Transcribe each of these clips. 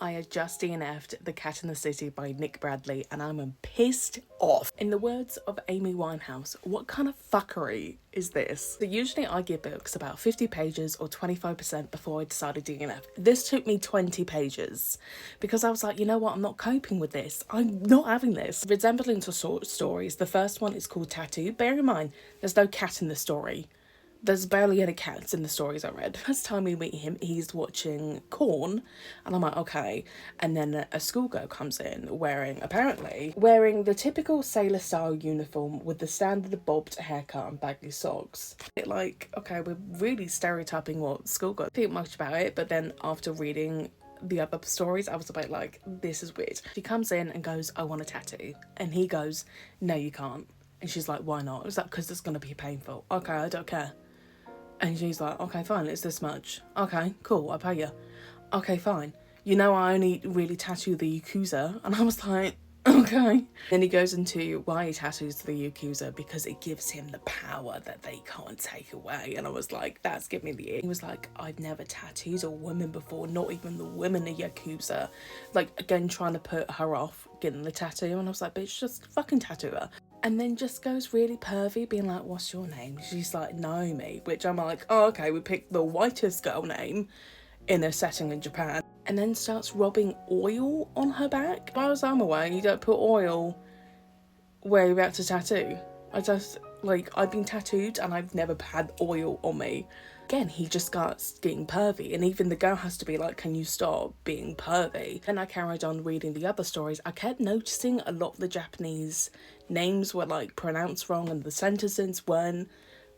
I had just DNF'd The Cat in the City by Nick Bradley and I'm pissed off. In the words of Amy Winehouse, what kind of fuckery is this? So usually I give books about 50 pages or 25% before I decided to DNF. This took me 20 pages because I was like, you know what, I'm not coping with this. I'm not having this. Resembling to stories, the first one is called Tattoo. Bear in mind, there's no cat in the story. There's barely any cats in the stories I read. First time we meet him, he's watching Corn, and I'm like, okay. And then a schoolgirl comes in apparently wearing the typical sailor style uniform with the standard bobbed haircut and baggy socks. Like, okay, we're really stereotyping what schoolgirls think much about it, but then after reading the other stories, I was a bit like, this is weird. She comes in and goes, I want a tattoo. And he goes, no, you can't. And she's like, why not? Is that because it's going to be painful? Okay, I don't care. And she's like, okay, fine, it's this much. Okay, cool, I'll pay you. Okay, fine. You know, I only really tattoo the Yakuza. And I was like, okay. Then he goes into why he tattoos the Yakuza, because it gives him the power that they can't take away. And I was like, that's giving me the ick. He was like, I've never tattooed a woman before, not even the women in Yakuza. Like, again, trying to put her off getting the tattoo. And I was like, bitch, just fucking tattoo her. And then just goes really pervy, being like, what's your name? She's like, Naomi, which I'm like, oh, okay, we picked the whitest girl name in a setting in Japan. And then starts rubbing oil on her back. As far as I'm aware, you don't put oil where you're about to tattoo. I've been tattooed and I've never had oil on me. Again, he just starts getting pervy, and even the girl has to be like, can you stop being pervy? Then I carried on reading the other stories. I kept noticing a lot of the Japanese names were like pronounced wrong and the sentences weren't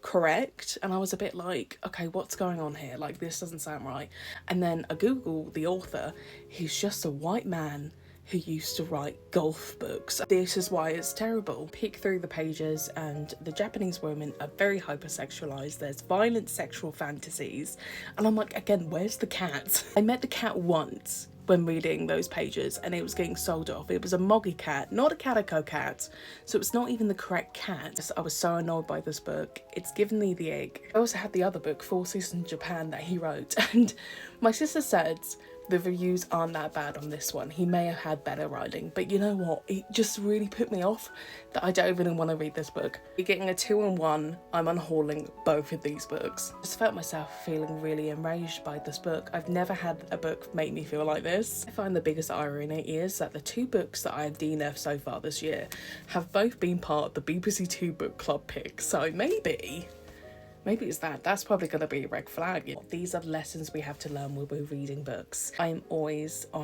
correct, and I was a bit like, okay, what's going on here? Like, this doesn't sound right. And then I googled the author. He's just a white man who used to write golf books. This is why it's terrible. Peek through the pages and the Japanese women are very hypersexualized. There's violent sexual fantasies. And I'm like, again, where's the cat? I met the cat once when reading those pages and it was getting sold off. It was a moggy cat, not a calico cat. So it's not even the correct cat. I was so annoyed by this book. It's given me the ick. I also had the other book, 4 Seasons in Japan, that he wrote. And my sister said, the reviews aren't that bad on this one. He may have had better writing, but you know what? It just really put me off that I don't really want to read this book. You're getting a 2-in-1. I'm unhauling both of these books. I just felt myself feeling really enraged by this book. I've never had a book make me feel like this. I find the biggest irony is that the 2 books that I have DNF'd so far this year have both been part of the BBC Two Book Club pick. So maybe it's that. That's probably going to be a red flag. These are lessons we have to learn when we're reading books. I am always on